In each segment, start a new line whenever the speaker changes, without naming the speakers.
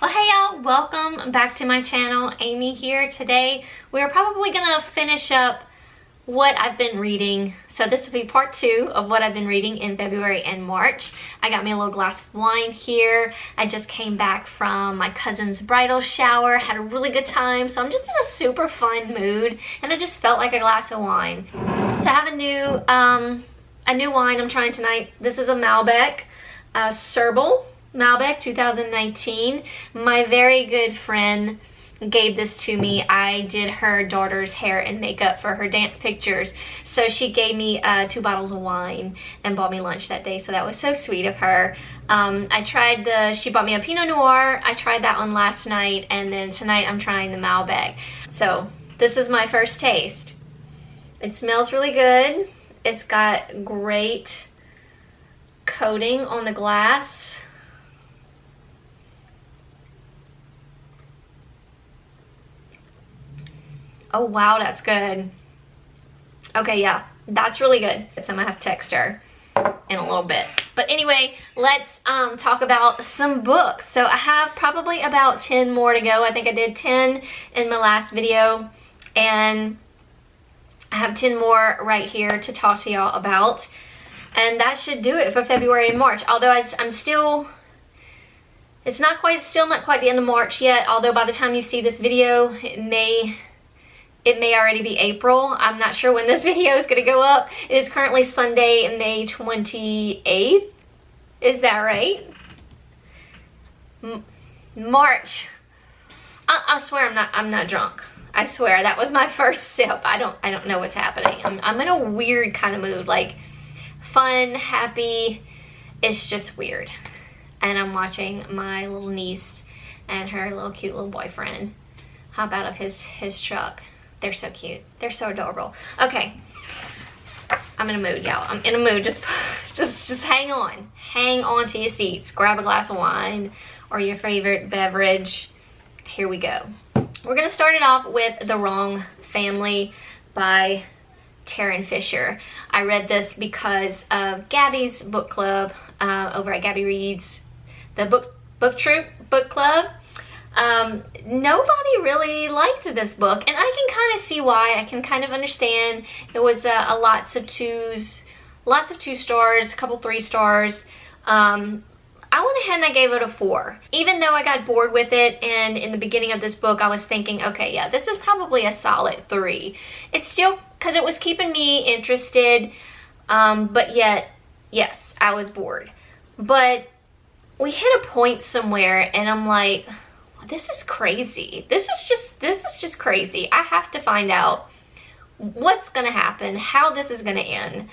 Well, hey y'all, welcome back to my channel. Amy here. Today we're probably gonna finish up what I've been reading. So this will be part 2 of what I've been reading in February and March. I got me a little glass of wine here. I just came back from my cousin's bridal shower, had a really good time, so I'm just in a super fun mood, and I just felt like a glass of wine. So I have a new wine I'm trying tonight. This is a Malbec, Serbal Malbec 2019. My very good friend gave this to me. I did her daughter's hair and makeup for her dance pictures, so she gave me 2 bottles of wine and bought me lunch that day, so that was so sweet of her. She bought me a Pinot Noir. I tried that one last night, and then tonight I'm trying the Malbec. So this is my first taste. It smells really good. It's got great coating on the glass. Oh wow, that's good. Okay, yeah, that's really good. So I'm gonna have to text her in a little bit. But anyway, let's talk about some books. So I have probably about 10 more to go. I think I did 10 in my last video, and I have 10 more right here to talk to y'all about. And that should do it for February and March. Although I'm still, it's not quite the end of March yet. Although by the time you see this video, it may already be April. I'm not sure when this video is going to go up. It is currently Sunday, May 28th. Is that right? March. I swear I'm not drunk. I swear that was my first sip. I don't know what's happening. I'm in a weird kind of mood, like fun, happy. It's just weird. And I'm watching my little niece and her little cute little boyfriend hop out of his truck. They're so cute. They're so adorable. Okay. I'm in a mood, y'all. I'm in a mood. Just hang on. Hang on to your seats. Grab a glass of wine or your favorite beverage. Here we go. We're going to start it off with The Wrong Family by Taryn Fisher. I read this because of Gabby's book club over at Gabby Reads, the book troop book club. Nobody really liked this book, and I can kind of see why. I can kind of understand. It was a lots of 2 stars, a couple 3 stars. I went ahead and I gave it a 4. Even though I got bored with it, and in the beginning of this book I was thinking, okay, yeah, this is probably a solid 3. It's still, because it was keeping me interested, but yet, yes, I was bored. But we hit a point somewhere, and I'm like, this is crazy. This is just crazy. I have to find out what's gonna happen, how this is gonna end.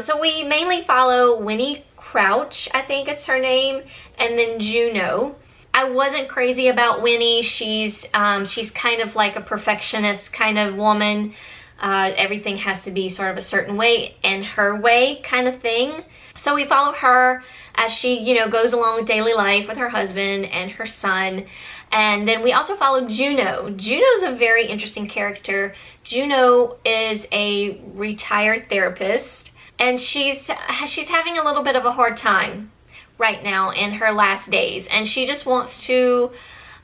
So we mainly follow Winnie Crouch, I think is her name, and then Juno. I wasn't crazy about Winnie. She's kind of like a perfectionist kind of woman. Everything has to be sort of a certain way and her way kind of thing. So we follow her as she, you know, goes along with daily life with her husband and her son. And then we also follow Juno. Juno's a very interesting character. Juno is a retired therapist, and she's having a little bit of a hard time right now in her last days, and she just wants to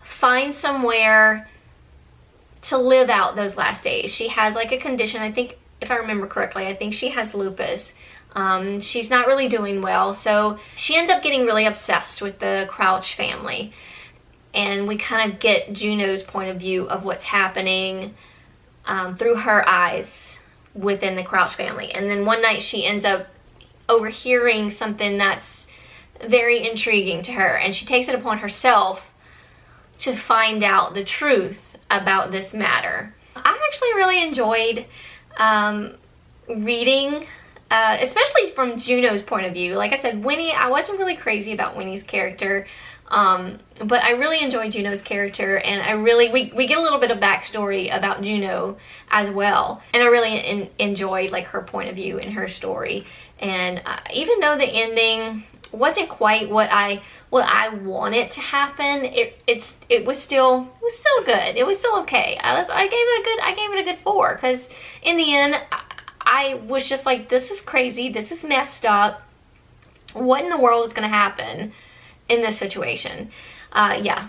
find somewhere to live out those last days. She has like a condition, I think, if I remember correctly, I think she has lupus. She's not really doing well, so she ends up getting really obsessed with the Crouch family, and we kind of get Juno's point of view of what's happening through her eyes within the Crouch family. And then one night she ends up overhearing something that's very intriguing to her, and she takes it upon herself to find out the truth about this matter. I actually really enjoyed reading, especially from Juno's point of view. Like I said, Winnie, I wasn't really crazy about Winnie's character, but I really enjoyed Juno's character, and we get a little bit of backstory about Juno as well, and I really enjoyed like her point of view in her story. And even though the ending wasn't quite what I wanted to happen, it was still good. It was still okay. I gave it a good 4, because in the end I was just like, this is crazy, this is messed up. What in the world is gonna happen in this situation? Yeah,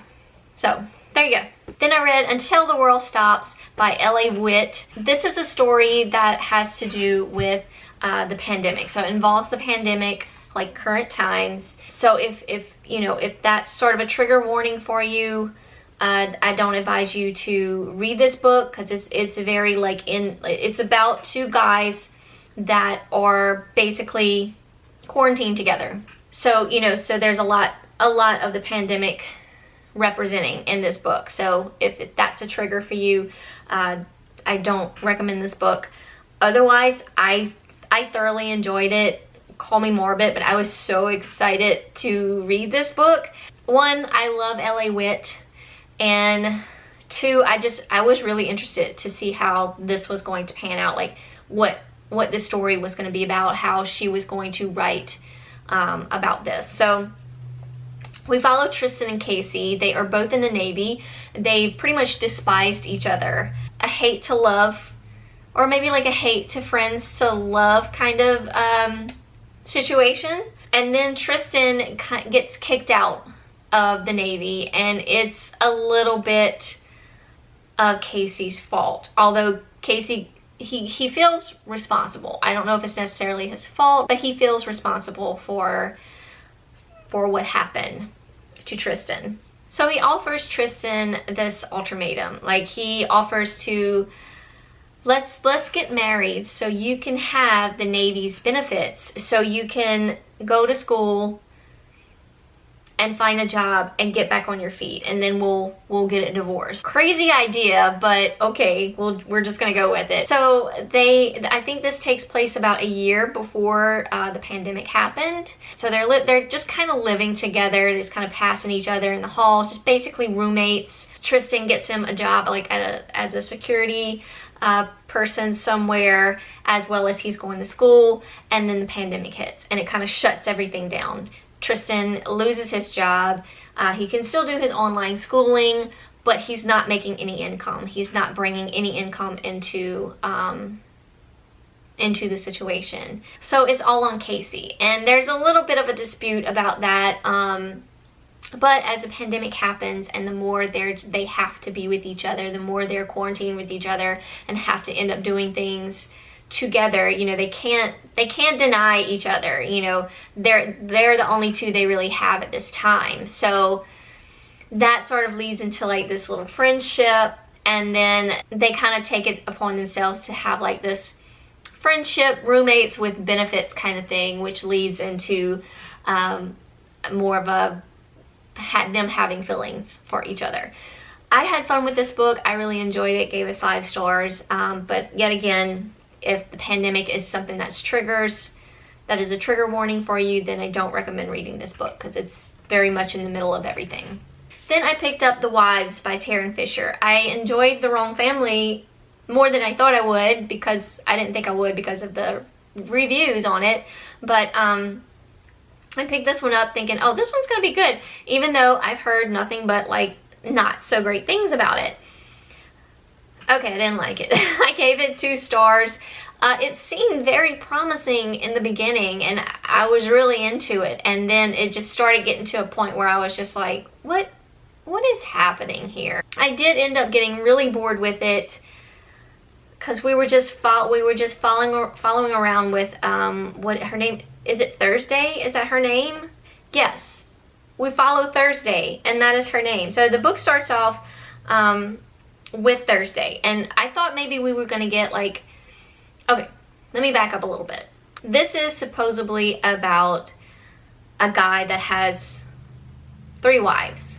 So there you go. Then I read Until the World Stops by L.A. Witt. This is a story that has to do with the pandemic. So it involves the pandemic, like current times. So if you know, if that's sort of a trigger warning for you, I don't advise you to read this book, because it's very like it's about two guys that are basically quarantined together. So, you know, so there's a lot of the pandemic representing in this book. So if that's a trigger for you, I don't recommend this book. Otherwise, I thoroughly enjoyed it. Call me morbid, but I was so excited to read this book. One, I love L.A. Witt, and two, I was really interested to see how this was going to pan out, like what this story was going to be about, how she was going to write about this. So we follow Tristan and Casey. They are both in the Navy. They pretty much despised each other. A hate to love, or maybe like a hate to friends to love kind of situation. And then Tristan gets kicked out of the Navy, and it's a little bit of Casey's fault. Although Casey, he feels responsible. I don't know if it's necessarily his fault, but he feels responsible for what happened to Tristan. So he offers Tristan this ultimatum. Like, he offers to, let's get married so you can have the Navy's benefits, so you can go to school and find a job and get back on your feet, and then we'll get a divorce. Crazy idea, but okay, we're just gonna go with it. So I think this takes place about a year before the pandemic happened. So they're just kind of living together. They're just kind of passing each other in the halls, just basically roommates. Tristan gets him a job like as a security person somewhere, as well as he's going to school, and then the pandemic hits and it kind of shuts everything down. Tristan loses his job. He can still do his online schooling, but he's not making any income. He's not bringing any income into the situation. So it's all on Casey, and there's a little bit of a dispute about that. But as the pandemic happens, and the more they have to be with each other, the more they're quarantined with each other and have to end up doing things together, you know, they can't deny each other. You know, they're the only two they really have at this time. So that sort of leads into like this little friendship, and then they kind of take it upon themselves to have like this friendship, roommates with benefits kind of thing, which leads into more of them having feelings for each other. I had fun with this book. I really enjoyed it, gave it 5 stars. But yet again, if the pandemic is something that is a trigger warning for you, then I don't recommend reading this book, because it's very much in the middle of everything. Then I picked up The Wives by Taryn Fisher. I enjoyed The Wrong Family more than I thought I would, because I didn't think I would because of the reviews on it. But I picked this one up thinking, oh, this one's gonna be good, even though I've heard nothing but like not so great things about it. Okay, I didn't like it. I gave it 2 stars. It seemed very promising in the beginning, and I was really into it. And then it just started getting to a point where I was just like, what is happening here? I did end up getting really bored with it, because we were just following around with what her name is. It Thursday? Is that her name? Yes, we follow Thursday, and that is her name. So the book starts off with Thursday, and I thought maybe we were gonna get like, okay, let me back up a little bit. This is supposedly about a guy that has 3 wives,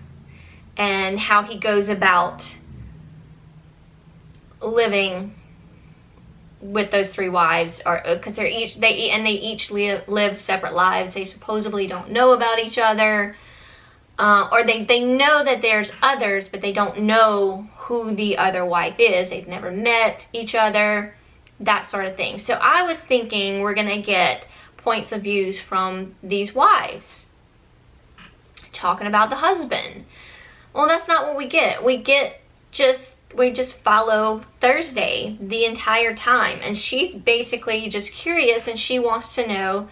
and how he goes about living with those 3 wives, or because they each live separate lives. They supposedly don't know about each other, or they know that there's others, but they don't know who the other wife is. They've never met each other, that sort of thing. So I was thinking we're gonna get points of views from these wives talking about the husband. Well, that's not what we get. We just follow Thursday the entire time, and she's basically just curious, and she wants to know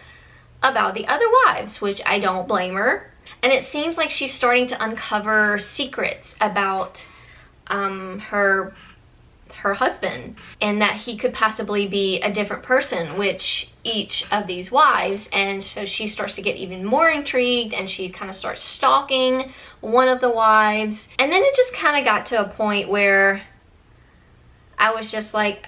about the other wives, which I don't blame her. And it seems like she's starting to uncover secrets about her husband, and that he could possibly be a different person, which each of these wives. And so she starts to get even more intrigued, and she kind of starts stalking one of the wives. And then it just kind of got to a point where I was just like,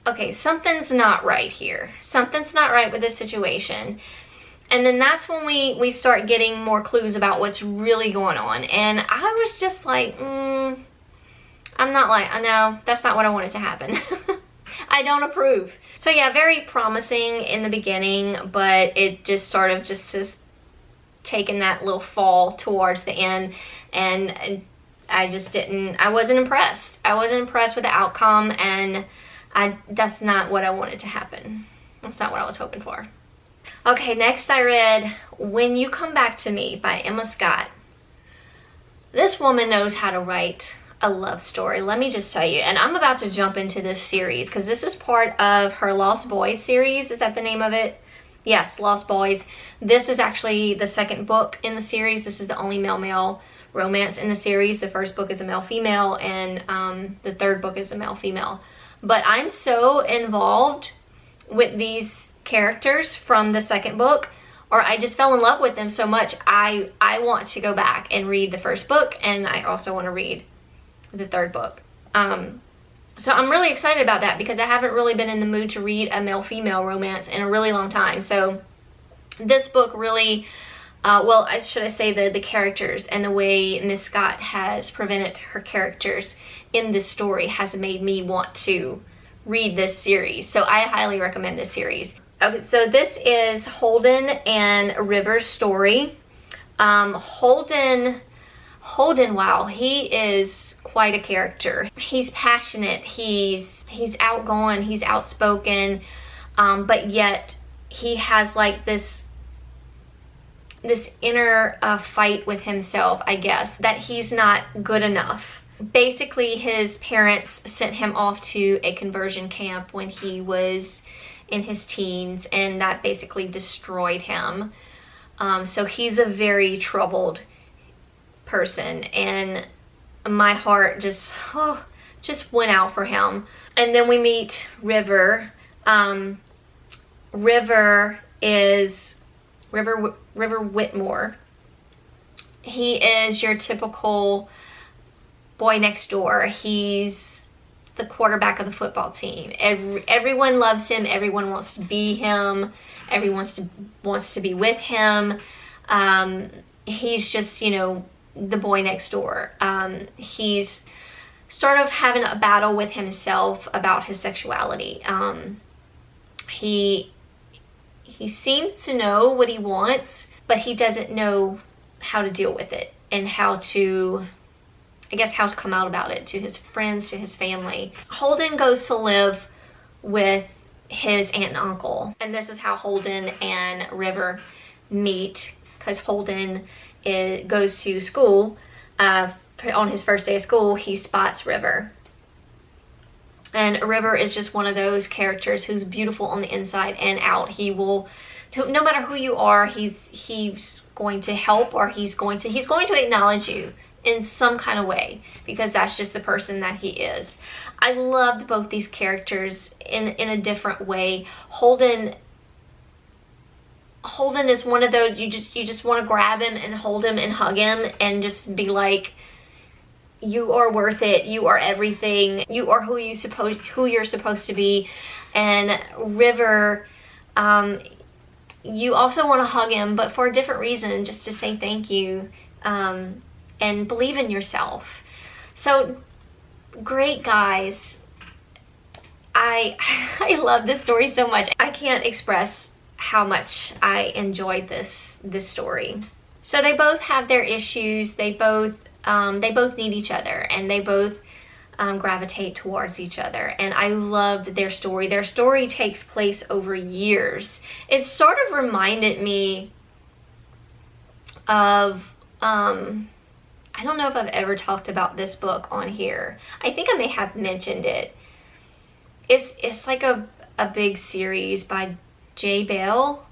okay, something's not right here. Something's not right with this situation. And then that's when we start getting more clues about what's really going on. And I was just like, I'm not like, no, that's not what I wanted to happen. I don't approve. So yeah, very promising in the beginning, but it just sort of just has taken that little fall towards the end. And I wasn't impressed. I wasn't impressed with the outcome, and that's not what I wanted to happen. That's not what I was hoping for. Okay, next I read When You Come Back to Me by Emma Scott. This woman knows how to write a love story, let me just tell you. And I'm about to jump into this series because this is part of her Lost Boys series. Is that the name of it? Yes, Lost Boys. This is actually the second book in the series. This is the only male-male romance in the series. The first book is a male-female, and the third book is a male-female. But I'm so involved with these characters from the second book, or I just fell in love with them so much, I want to go back and read the first book, and I also want to read the third book. So I'm really excited about that because I haven't really been in the mood to read a male-female romance in a really long time. So this book really, should I say the characters and the way Miss Scott has presented her characters in this story has made me want to read this series. So I highly recommend this series. Okay, so this is Holden and River's story. Holden, wow, he is quite a character. He's passionate, he's outgoing, he's outspoken, but yet he has like this inner fight with himself, I guess, that he's not good enough. Basically, his parents sent him off to a conversion camp when he was in his teens, and that basically destroyed him. So he's a very troubled person, and my heart just went out for him. And then we meet River. River Whitmore. He is your typical boy next door. He's the quarterback of the football team. Everyone loves him. Everyone wants to be him. Everyone wants to be with him. He's just, the boy next door. He's sort of having a battle with himself about his sexuality. He seems to know what he wants, but he doesn't know how to deal with it and how to come out about it to his friends, to his family. Holden goes to live with his aunt and uncle, and this is how Holden and River meet, because Holden goes to school. On his first day of school, he spots River. And River is just one of those characters who's beautiful on the inside and out. He will, no matter who you are, he's going to help, or he's going to acknowledge you in some kind of way, because that's just the person that he is. I loved both these characters in a different way. Holden is one of those you just want to grab him and hold him and hug him and just be like, you are worth it, you are everything, you are who you're supposed to be. And River, you also want to hug him, but for a different reason, just to say thank you, and believe in yourself. So great guys. I love this story so much. I can't express how much I enjoyed this story. So they both have their issues. They both need each other, and they both gravitate towards each other. And I loved their story. Their story takes place over years. It sort of reminded me of, I don't know if I've ever talked about this book on here. I think I may have mentioned it. It's like a big series by J. Bell.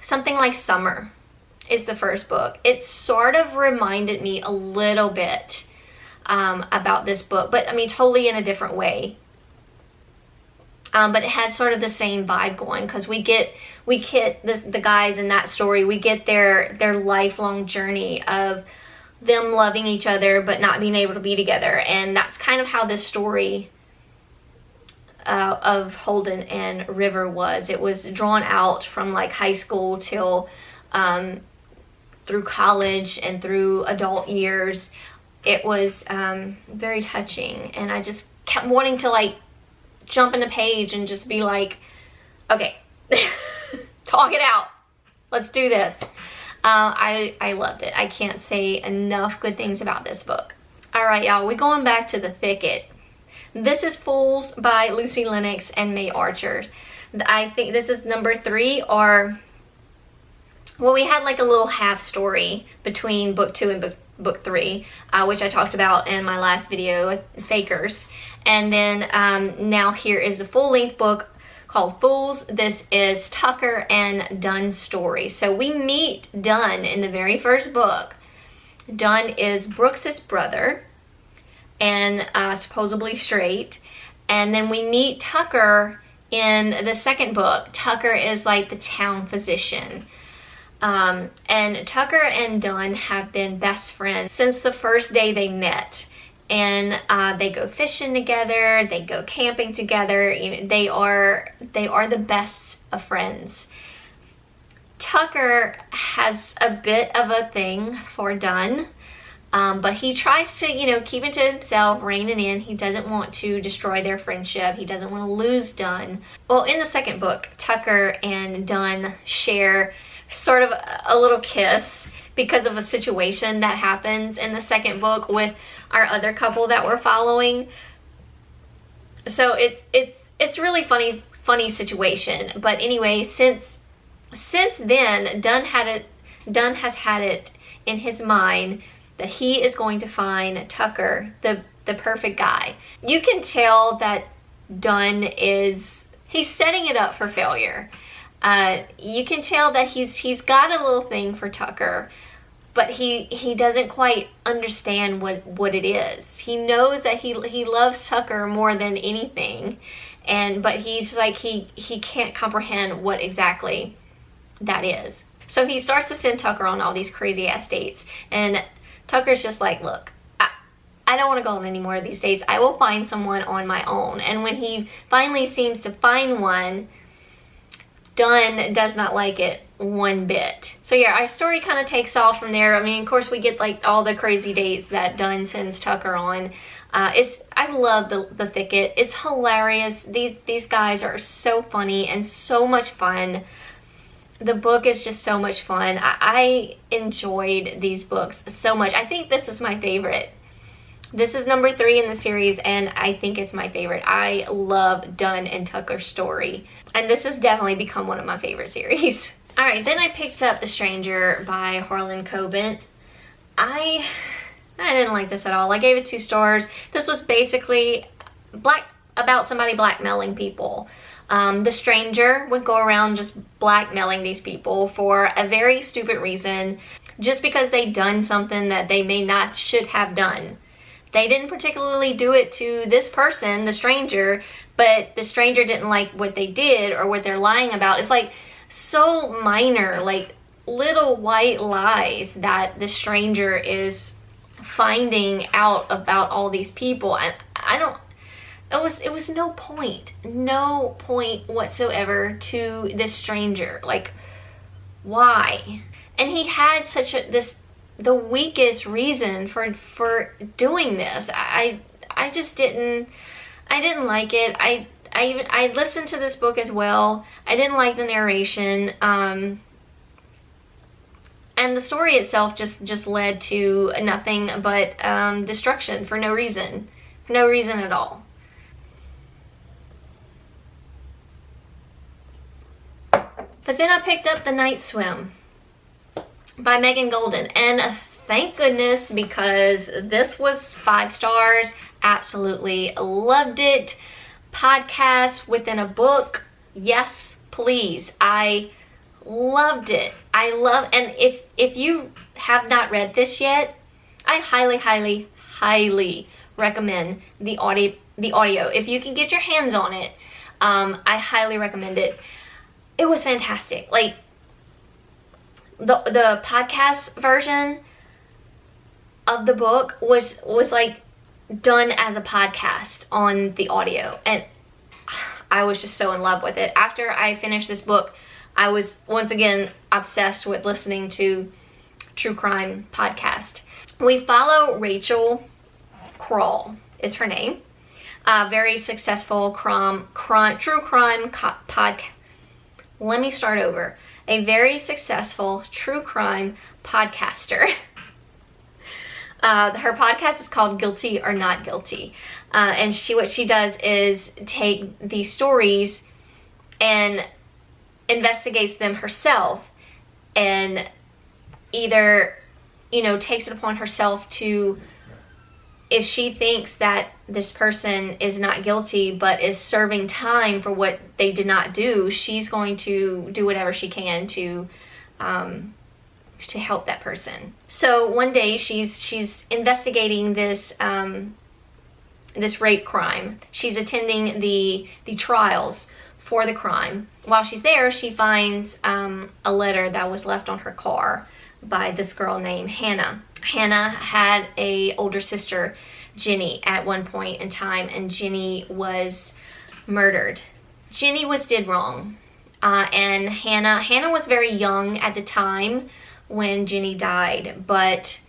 Something like Summer. is the first book. It sort of reminded me a little bit about this book, but I mean totally in a different way. But it had sort of the same vibe going, because we get the guys in that story, we get their lifelong journey of them loving each other but not being able to be together. And that's kind of how this story of Holden and River was. It was drawn out from like high school till through college and through adult years. It was very touching, and I just kept wanting to like jump in the page and just be like, okay, talk it out, let's do this. I loved it. I can't say enough good things about this book. All right, y'all, we're going back to The Thicket. This is Fools by Lucy Lennox and May Archer. I think this is number 3, or, well, we had like a little half story between book 2 and book 3, which I talked about in my last video, Fakers. And then now here is the full-length book called Fools. This is Tucker and Dunn's story. So we meet Dunn in the very first book. Dunn is Brooks's brother and supposedly straight. And then we meet Tucker in the second book. Tucker is like the town physician. And Tucker and Dunn have been best friends since the first day they met. And they go fishing together, they go camping together. You know, they are the best of friends. Tucker has a bit of a thing for Dunn, but he tries to, you know, keep it to himself, rein it in. He doesn't want to destroy their friendship. He doesn't want to lose Dunn. Well, in the second book, Tucker and Dunn share sort of a little kiss because of a situation that happens in the second book with our other couple that we're following. So it's really funny situation. But anyway, since then, Dunn has had it in his mind that he is going to find Tucker the perfect guy. You can tell that Dunn he's setting it up for failure. You can tell that he's got a little thing for Tucker, but he doesn't quite understand what it is. He knows that he loves Tucker more than anything, but he's like he can't comprehend what exactly that is. So he starts to send Tucker on all these crazy ass dates, and Tucker's just like, look, I don't want to go on any more of these dates. I will find someone on my own. And when he finally seems to find one, Dunn does not like it one bit. So yeah, our story kind of takes off from there. I mean, of course, we get like all the crazy dates that Dunn sends Tucker on. I love the Thicket. It's hilarious. These guys are so funny and so much fun. The book is just so much fun. I enjoyed these books so much. I think this is my favorite. This is number 3 in the series, and I think it's my favorite. I love Dunn and Tucker's story, and this has definitely become one of my favorite series. All right, then I picked up The Stranger by Harlan Coben. I didn't like this at all. I gave it 2 stars. This was basically about somebody blackmailing people. The stranger would go around just blackmailing these people for a very stupid reason, just because they'd done something that they should have done. They didn't particularly do it to this person, the stranger, but the stranger didn't like what they did or what they're lying about. It's like so minor, like little white lies that the stranger is finding out about all these people. And it was no point whatsoever to this stranger. Like, why? And he had the weakest reason for doing this. I didn't like it. I listened to this book as well. I didn't like the narration. And the story itself just led to nothing but destruction for no reason. No reason at all. But then I picked up The Night Swim by Megan Golden, and thank goodness, because this was 5 stars. Absolutely loved it. Podcast within a book, yes please. I loved it. I love, and if you have not read this yet, I highly, highly, highly recommend the audio. If you can get your hands on it, I highly recommend it. It was fantastic. Like the podcast version of the book was like done as a podcast on the audio, and I was just so in love with it. After I finished this book, I was once again obsessed with listening to true crime podcast. We follow Rachel Kroll is her name. Very successful true crime podcast. Let me start over. A very successful true crime podcaster. Her podcast is called Guilty or Not Guilty. And what she does is take these stories and investigates them herself, and either, takes it upon herself to, if she thinks that this person is not guilty but is serving time for what they did not do, she's going to do whatever she can to help that person. So one day she's investigating this this rape crime. She's attending the trials for the crime. While she's there, she finds a letter that was left on her car by this girl named Hannah. Hannah had a older sister, Jenny, at one point in time, and Jenny was murdered. Jenny was did wrong, and Hannah was very young at the time when Jenny died, but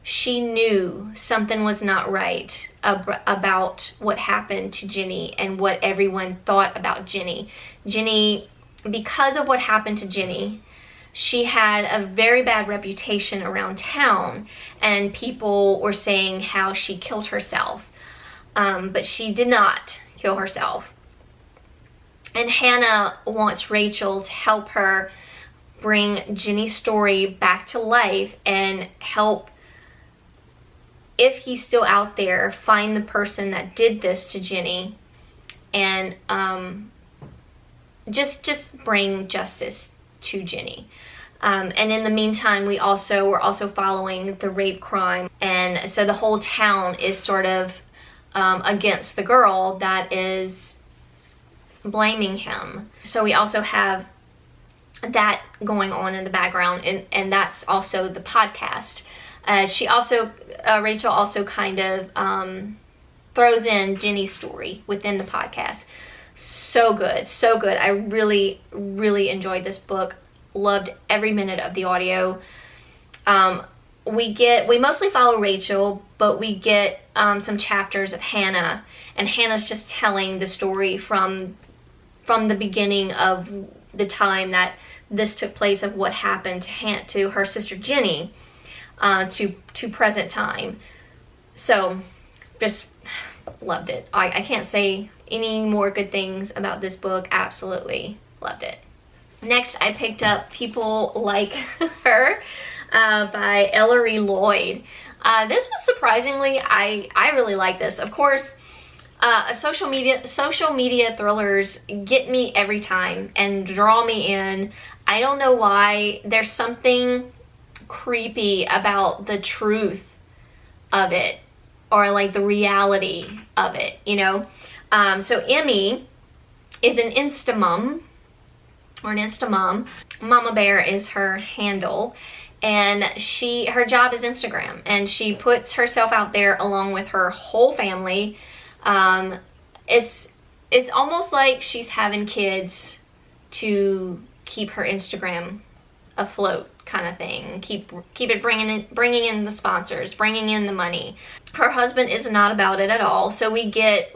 she knew something was not right about what happened to Jenny and what everyone thought about Jenny. Jenny, because of what happened to Jenny, she had a very bad reputation around town, and people were saying how she killed herself, but she did not kill herself. And Hannah wants Rachel to help her bring Jenny's story back to life and help, if he's still out there, find the person that did this to Jenny, and just bring justice to Jenny. And in the meantime, we're also following the rape crime, and so the whole town is sort of against the girl that is blaming him. So we also have that going on in the background, and that's also the podcast. Rachel also kind of throws in Jenny's story within the podcast. So good, so good. I really, really enjoyed this book. Loved every minute of the audio. We mostly follow Rachel, but we get some chapters of Hannah, and Hannah's just telling the story from the beginning of the time that this took place, of what happened to her sister Jenny, to present time. So just loved it. I can't say any more good things about this book. Absolutely loved it. Next, I picked up People Like Her by Ellery Lloyd. This was surprisingly, I really like this. Of course, social media thrillers get me every time and draw me in. I don't know why. There's something creepy about the truth of it, or like the reality of it, So Emmy is an Instamom, Mama Bear is her handle, and her job is Instagram, and she puts herself out there along with her whole family. It's almost like she's having kids to keep her Instagram afloat, kind of thing. Keep it bringing in the sponsors, bringing in the money. Her husband is not about it at all, so we get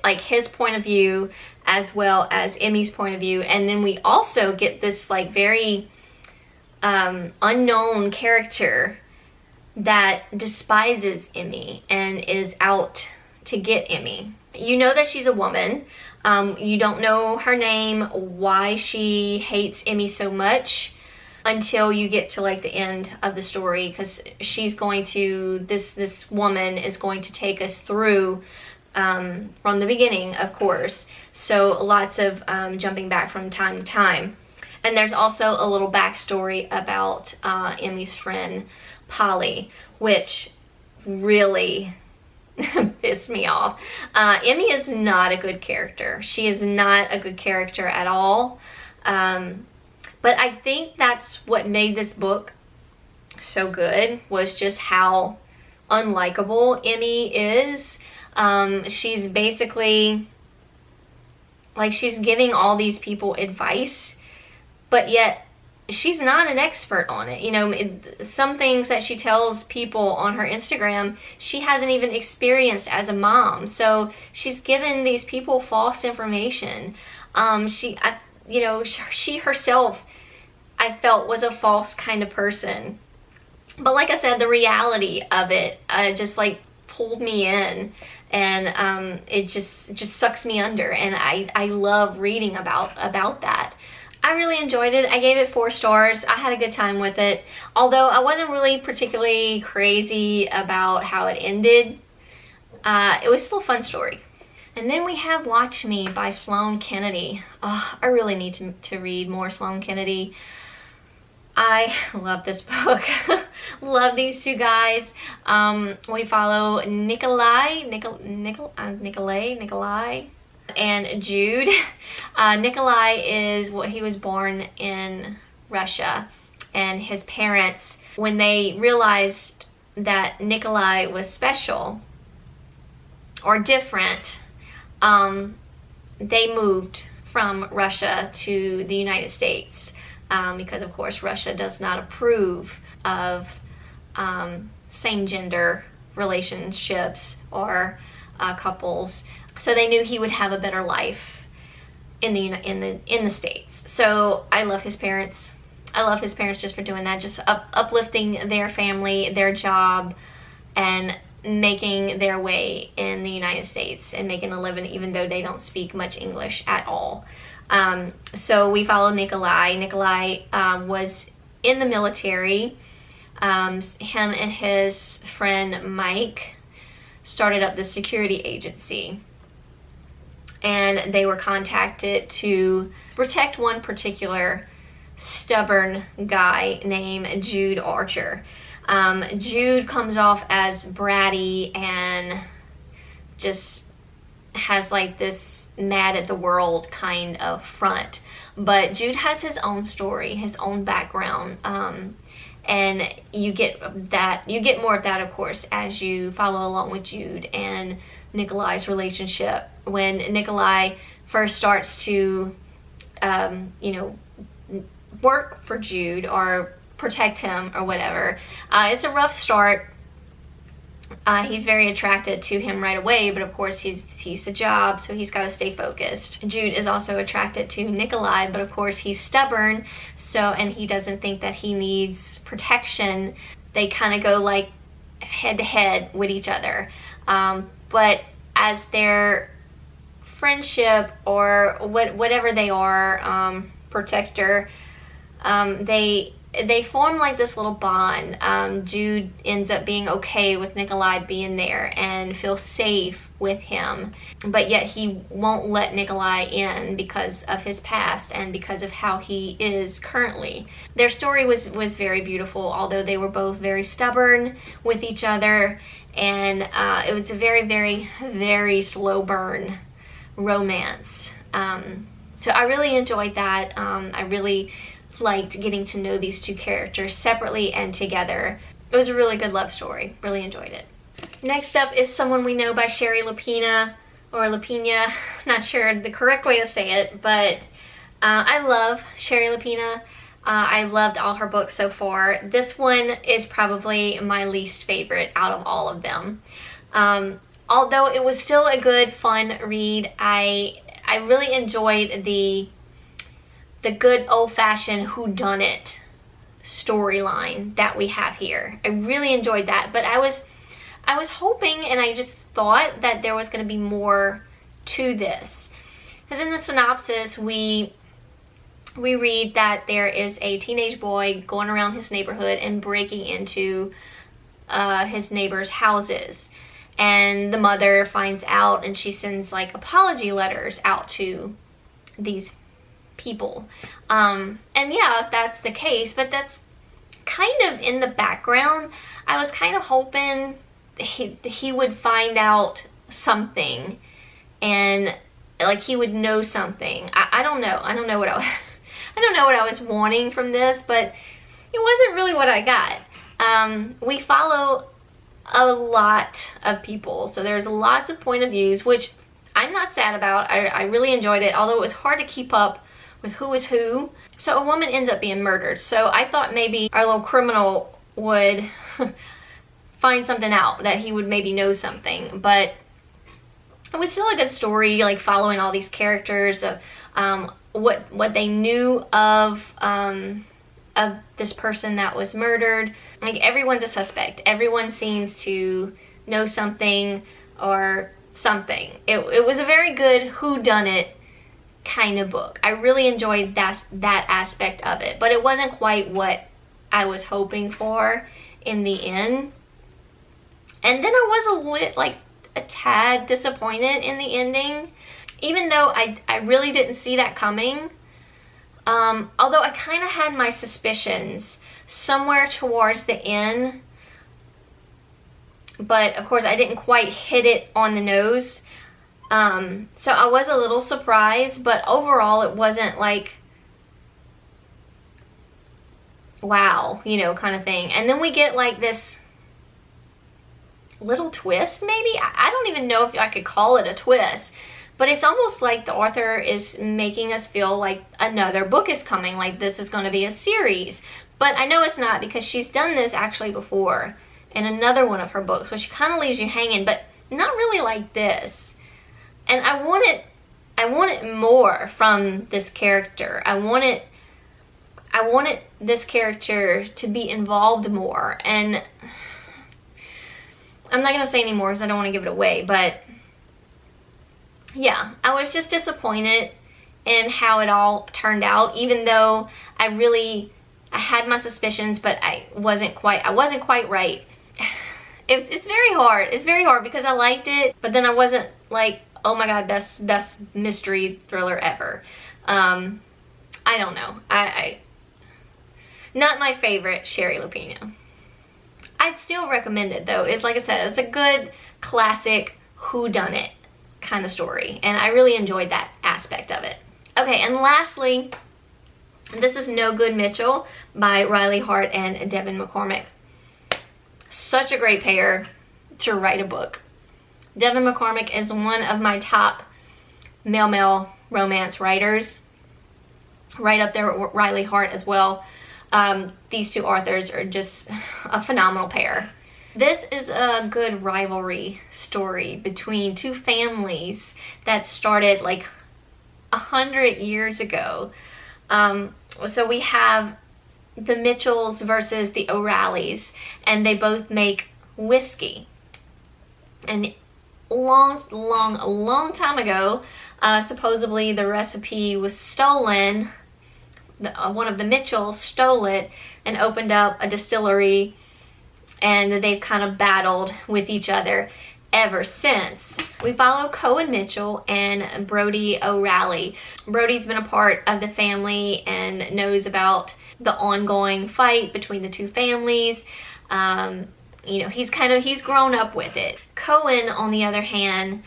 like his point of view as well as Emmy's point of view, and then we also get this like very unknown character that despises Emmy and is out to get Emmy. You know that she's a woman. You don't know her name, why she hates Emmy so much, until you get to like the end of the story, because she's going to, this woman is going to take us through from the beginning, of course. So lots of jumping back from time to time. And there's also a little backstory about Emmy's friend Polly, which really pissed me off. Emmy is not a good character. She is not a good character at all. But I think that's what made this book so good, was just how unlikable Emmy is. She's basically like, she's giving all these people advice, but yet she's not an expert on it. You know, some things that she tells people on her Instagram, she hasn't even experienced as a mom. So she's given these people false information. She herself, I felt, was a false kind of person. But like I said, the reality of it just like pulled me in, and it just sucks me under, and I love reading about that. I really enjoyed it. I gave it 4 stars. I had a good time with it. Although I wasn't really particularly crazy about how it ended. It was still a fun story. And then we have Watch Me by Sloane Kennedy. Oh, I really need to read more Sloane Kennedy. I love this book. Love these two guys. We follow Nikolai and Jude. Nikolai he was born in Russia, and his parents, when they realized that Nikolai was special or different, they moved from Russia to the United States, because of course Russia does not approve of same-gender relationships or couples. So they knew he would have a better life in the States. So I love his parents. I love his parents just for doing that, just uplifting their family, their job, and making their way in the United States and making a living, even though they don't speak much English at all. So we follow Nikolai. Nikolai was in the military. Him and his friend Mike started up the security agency, and they were contacted to protect one particular stubborn guy named Jude Archer. Jude comes off as bratty and just has like this mad at the world kind of front, but Jude has his own story, his own background, and you get more of that, of course, as you follow along with Jude and Nikolai's relationship. When Nikolai first starts to work for Jude or protect him or whatever, it's a rough start. He's very attracted to him right away, but of course he's the job, so he's got to stay focused. Jude is also attracted to Nikolai, but of course he's stubborn, and he doesn't think that he needs protection. They kind of go like head to head with each other. But as their friendship or whatever they are, protector, they form like this little bond. Jude ends up being okay with Nikolai being there and feels safe with him, but yet he won't let Nikolai in because of his past and because of how he is currently. Their story was very beautiful, although they were both very stubborn with each other, and it was a very, very, very slow burn romance. So I really enjoyed that. I really liked getting to know these two characters separately and together. It was a really good love story. Really enjoyed it. Next up is Someone We Know by Sherry Lapina, or Lapina, not sure the correct way to say it, but I love Sherry Lapina. I loved all her books so far. This one is probably my least favorite out of all of them. Although it was still a good, fun read, I really enjoyed the good old-fashioned whodunit storyline that we have here. I really enjoyed that, but I was hoping, and I just thought that there was going to be more to this. Because in the synopsis, we read that there is a teenage boy going around his neighborhood and breaking into his neighbors' houses. And the mother finds out, and she sends like apology letters out to these people. And yeah, that's the case, but that's kind of in the background. I was kind of hoping he would find out something, and like he would know something. I don't know. I don't know what I don't know what I was wanting from this, but it wasn't really what I got. We follow a lot of people, so there's lots of point of views, which I'm not sad about. I really enjoyed it, although it was hard to keep up with who is who. So a woman ends up being murdered. So I thought maybe our little criminal would find something out, that he would maybe know something, but it was still a good story, like following all these characters of what they knew of this person that was murdered. Like, everyone's a suspect. Everyone seems to know something or something. It was a very good whodunit kind of book. I really enjoyed that aspect of it, but it wasn't quite what I was hoping for in the end. And then I was a tad disappointed in the ending, even though I really didn't see that coming. Although I kind of had my suspicions somewhere towards the end, but of course I didn't quite hit it on the nose. So I was a little surprised, but overall it wasn't like, wow, you know, kind of thing. And then we get like this little twist, maybe? I don't even know if I could call it a twist, but it's almost like the author is making us feel like another book is coming, like this is going to be a series. But I know it's not, because she's done this actually before in another one of her books, which kind of leaves you hanging, but not really like this. And I wanted more from this character. I wanted this character to be involved more, and I'm not going to say any more because I don't want to give it away, but yeah, I was just disappointed in how it all turned out, even though I had my suspicions, but I wasn't quite right. It's very hard. It's very hard because I liked it, but then I wasn't like, oh my god, best mystery thriller ever. I don't know. I not my favorite Sherry Lupino. I'd still recommend it though. It's, like I said, it's a good classic whodunit kind of story, and I really enjoyed that aspect of it. Okay, and lastly, this is No Good Mitchell by Riley Hart and Devin McCormick. Such a great pair to write a book. Devin McCormick is one of my top male romance writers, right up there with Riley Hart as well. These two authors are just a phenomenal pair. This is a good rivalry story between two families that started like 100 years ago. So we have the Mitchells versus the O'Reillys, and they both make whiskey. And a long time ago, supposedly the recipe was stolen. One of the Mitchells stole it and opened up a distillery, and they've kind of battled with each other ever since. We follow Cohen Mitchell and Brody O'Reilly. Brody's been a part of the family and knows about the ongoing fight between the two families. You know, he's grown up with it. Cohen, on the other hand,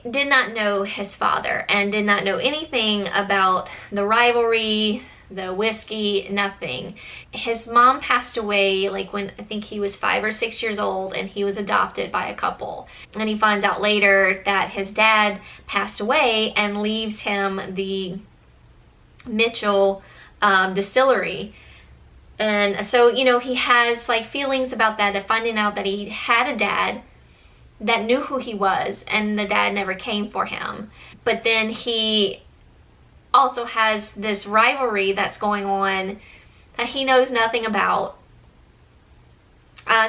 did not know his father and did not know anything about the rivalry, the whiskey, nothing. His mom passed away like when I think he was 5 or 6 years old, and he was adopted by a couple. And he finds out later that his dad passed away and leaves him the Mitchell distillery. And so, you know, he has like feelings about that finding out that he had a dad that knew who he was, and the dad never came for him. But then he also has this rivalry that's going on that he knows nothing about.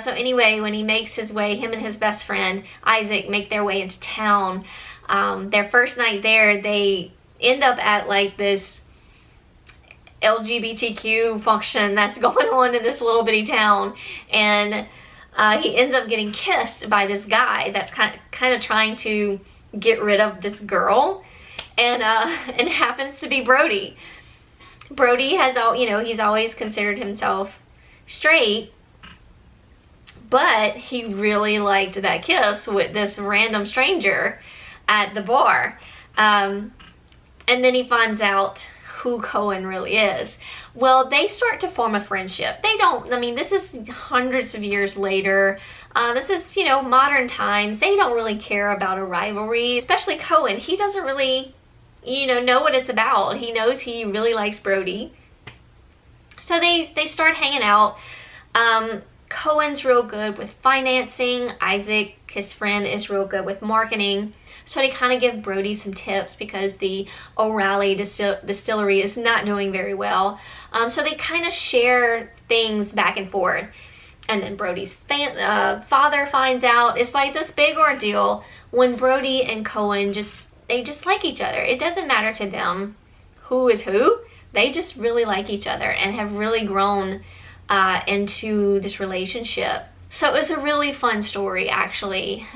So anyway, when he makes his way, him and his best friend Isaac make their way into town. Their first night there, they end up at like this LGBTQ function that's going on in this little bitty town, and he ends up getting kissed by this guy that's kind of trying to get rid of this girl, and it happens to be Brody. Brody has all, you know, he's always considered himself straight, but he really liked that kiss with this random stranger at the bar. And then he finds out who Cohen really is. Well, they start to form a friendship. They don't, I mean, this is hundreds of years later. This is, you know, modern times. They don't really care about a rivalry, especially Cohen. He doesn't really, you know what it's about. He knows he really likes Brody. So they start hanging out. Cohen's real good with financing. Isaac, his friend, is real good with marketing. So they kind of give Brody some tips because the O'Reilly distillery is not doing very well. So they kind of share things back and forth. And then Brody's father finds out. It's like this big ordeal when Brody and Cohen they just like each other. It doesn't matter to them who is who. They just really like each other and have really grown into this relationship. So it was a really fun story, actually,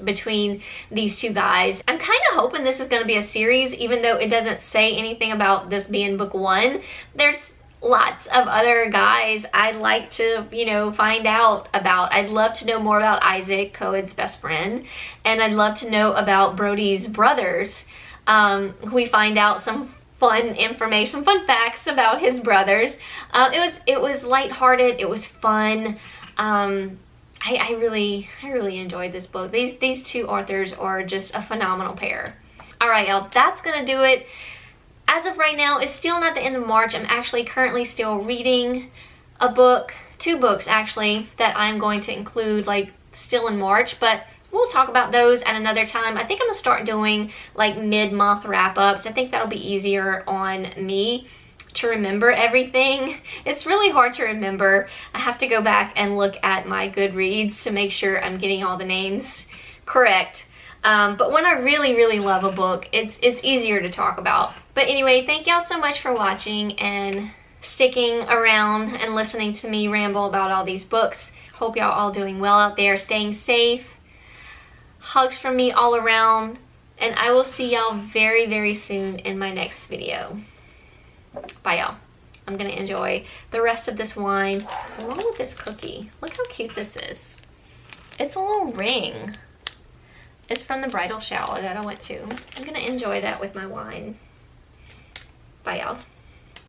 between these two guys. I'm kind of hoping this is going to be a series, even though it doesn't say anything about this being book 1. There's lots of other guys I'd like to, you know, find out about. I'd love to know more about Isaac, Cohen's best friend, and I'd love to know about Brody's brothers. We find out some fun information, fun facts about his brothers. It was lighthearted. It was fun. I really enjoyed this book. These two authors are just a phenomenal pair. All right, y'all, that's gonna do it. As of right now, it's still not the end of March. I'm actually currently still reading a book, 2 books actually, that I'm going to include like still in March, but we'll talk about those at another time. I think I'm gonna start doing like mid-month wrap-ups. I think that'll be easier on me to remember everything. It's really hard to remember. I have to go back and look at my Goodreads to make sure I'm getting all the names correct. But when I really love a book, it's easier to talk about. But anyway, thank y'all so much for watching and sticking around and listening to me ramble about all these books. Hope y'all all doing well out there, staying safe. Hugs from me all around, and I will see y'all very soon in my next video. Bye, y'all. I'm gonna enjoy the rest of this wine along with this cookie. Look how cute this is. It's a little ring. It's from the bridal shower that I went to. I'm gonna enjoy that with my wine. Bye, y'all.